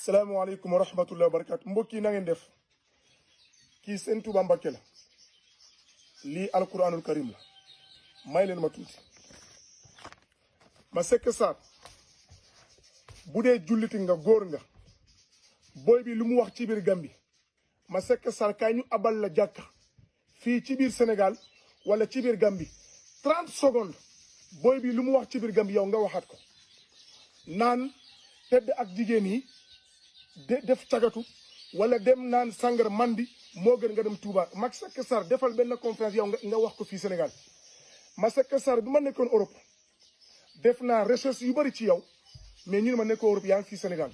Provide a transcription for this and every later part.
salaamaaleykum wa rahmatullahi wa barakaatu mbokk yi na ngeen def kii seen Touba Mbacké la lii alquranul karim la may leen ma tuuti Masseck Sarr bu dee julliti nga góor nga booy bi lu mu wax ci biir Gambie Masseck Sarr kaay ñu abal la jàkka fii ci biir Sénégal wala ci biir Gambie 30 secondes booy bi lu mu wax ci biir Gambie yow nga waxaat ko naan tedd ak jigéen yi def cagatu wala dem naan sangar mandi moo gën nga dem Touba. Masseck Sarr defal benn conférence yow nga wax ko fii Sénégal Masseck Sarr bi ma nekkoon Europe def naa recherche yu bëri ci yow mais ñu ne ma nekkoo Europe yaa ngi fii Sénégal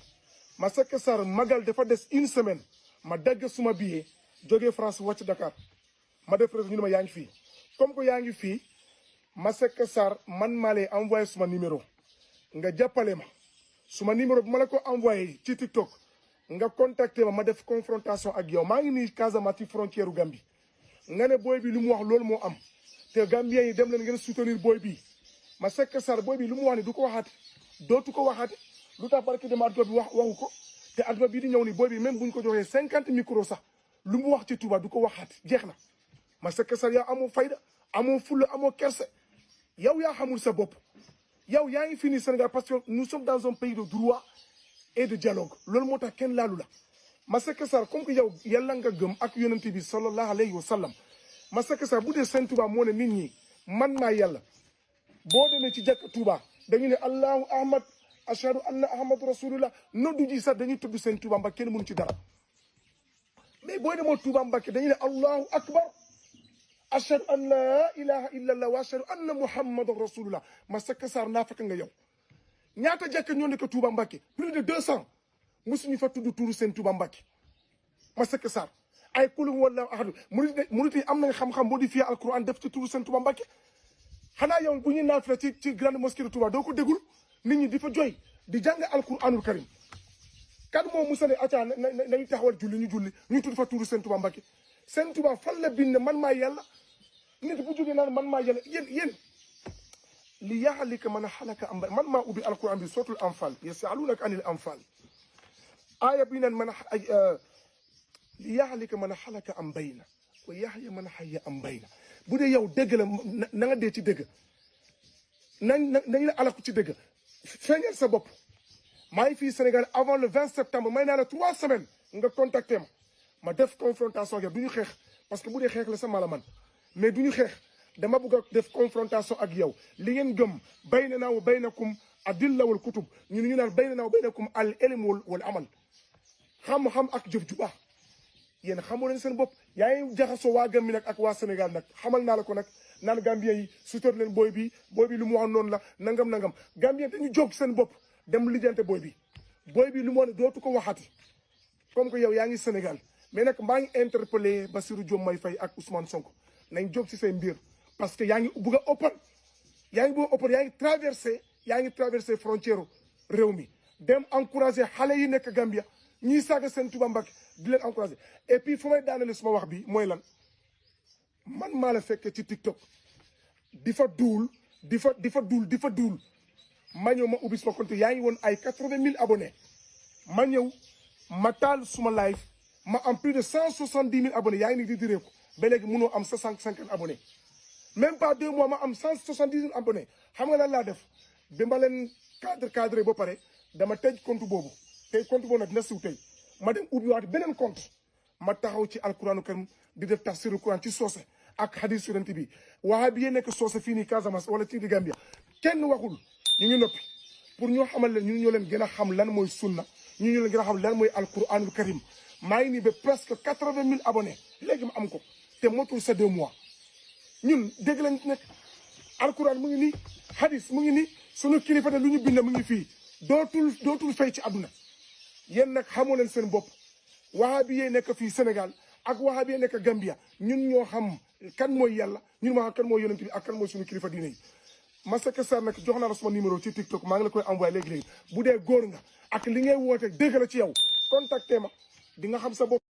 Masseck Sarr magal dafa des une semaine ma dagg suma billet jógee France wàcc Dakar ma def recherche ñu ne ma yaa ngi fii comme que yaa ngi fii Masseck Sarr man maa lay envoyé suma numéro nga jàppale ma suma numéro bu ma la ko envoyé ci TikTok nga contacté ma def confrontation ak yow maa ngi nii Casamance ci frontière u Gambie nga ne booy bi lu mu wax loolu moo am te Gambien yi dem leen ngeen soutenir booy bi Masseck Sarr booy bi lu mu wax ni du ko waxaati dootu ko waxaati lu tax barki dem adduna bi waxu ko te adduna bii di ñëw ni booy bi même buñ ko joxee 50 micro sax lu mu wax ci Touba du ko waxaati jeex na Masseck Sarr yow amoo fayda amoo fulla amoo kerse yow yaa xamul sa bopp yow yaa ngi fini Sénégal parce que nous sommes dans un pays de droit et de dialogue loolu moo tax kenn laalu la Masseck Sarr comme que yow yàlla nga gëm ak yonent bi sallallahu alayhi wa sallam Masseck Sarr bu dee Sëñ Touba moo ne nit ñi man maa yàlla boo demee ci jàkk Touba dañu ne allahu ahmad ashhadu anna ahmadu rasulullah noddu ji sax dañuy tudd Sëñ Touba Mbacké kenn mënu ci dara mais boo demoo Touba Mbacké dañu ne allahu akbar ashhadu an la ilaha illallah wa ashhadu anna muhammadan rasulullah Masseck Sarr naa fekk nga yow ñaata jàkk ñoo nekk Touba Mbacké plus de 200 mosuñu fa tudd tuuru Sëñ Touba Mbacké Masseck Sarr ay kulum wala ahadu murit yi am nañ xam-xam boo di fii alquran def ci tuuru Sëñ Touba Mbacké xanaa yow bu ñuy naafila ci grande mosquée de Touba doo ko dégul nit ñi di fa joy di jàng alquranul karim kan moo musa ne acca nañu taxawal julli ñu tudd fa tuuru Sëñ Touba Mbacké Sëñ Touba fan la bind man maa yàlla nit bu jógee naan man maa yàlla yéen li yaxalika man xalaka am man maa ubbi alquran bi sootul anfal yasalunaka anil anfal aaya bi naan man li yaxalika man xalaka am bayna wa yaxya man xaya am bayna bu dee yow dëgg la na nga dee ci dëgg nañ la alaku ci dëgg feeñal sa bopp maa ngi fii Sénégal avant le 20 septembre may naa la 3 semaines nga contacté ma def confrontation ak yow du ñu xeex parce que bu dee xeex la sama la man mais du ñu xeex dama bëgg a def confrontation ak yow li ngeen gëm baynanaa wa baynakum adilla wal kutub ñu naan baynanaa wa baynakum al ilm wal amal xam-xam ak jëf ju baax yéen xamoo leen seen bopp yaa ngi jaxasoo waa Gambie nag ak waa Sénégal nag xamal naa la ko nag naan Gambien yi sutur leen booy bi lu mu wax noonu la nangam Gambien dañu jóg seen bopp dem lijjante booy bi lu mu wax ne dootu ko waxati comme que yow yaa ngi Sénégal mais nag maa ngi interpellé Bassirou Diomaye Faye ak Ousmane Sonko nañ jóg ci seen mbir parce que yaa ngi bëgg a ëppal yaa ngi traversé frontière réew mi dem encouragé xale yi nekk Gambia ñiy saaga Sëñ Touba Mbacké di leen encouragé et puis fu may daanale suma wax bi mooy lan man maa la fekkee ci TikTok di fa duul ma ñëw ma ubbi suma compte yaa ngi woon ay 80 000 abonnés ma ñëw ma taal suma live ma am plus de 170 000 abonnés yaa ngi ni di diree ko ba léegi mënoo am 150 abonnés même pas 2 mois ma am 170 000 abonnés xam nga lan laa def ba ma leen cadré ba pare dama tëj compte boobu tey compte boobu nag dina siw tey ma dem ubbiwaat beneen compte ma taxaw ci alquranu karim di def tafsiru quran ci soose ak hadis yonent bi wahabi yi nekk soose fii nii Casamance wala ci di Gambia kenn waxul ñu ngi noppi pour ñoo xamal leen ñoo leen gën a xam lan mooy sunna ñoo leen gën a xam lan mooy alquranul karim maa ngi nii ba presque 80 000 abonnés léegi ma am ko te motul sa 2 mois ñun dégg lañ nekk alquran mu ngi nii hadis mu ngi nii sunu kilifa de lu ñu bind mu ngi fii dootul fay ci àdduna yéen nag xamoo leen seen bopp wahabi yi nekk fii Sénégal ak wahabi yi nekk Gambia ñun ñoo xam kan mooy yàlla ñun moo xam kan mooy yonent bi ak kan mooy sunu kilifa diine yi Masseck Sarr nag jox naa la sama numéro ci TikTok maa ngi la koy envoyé léegi bu dee góor nga ak li ngay woote dëgg la ci yow contacté ma di nga xam sa bopp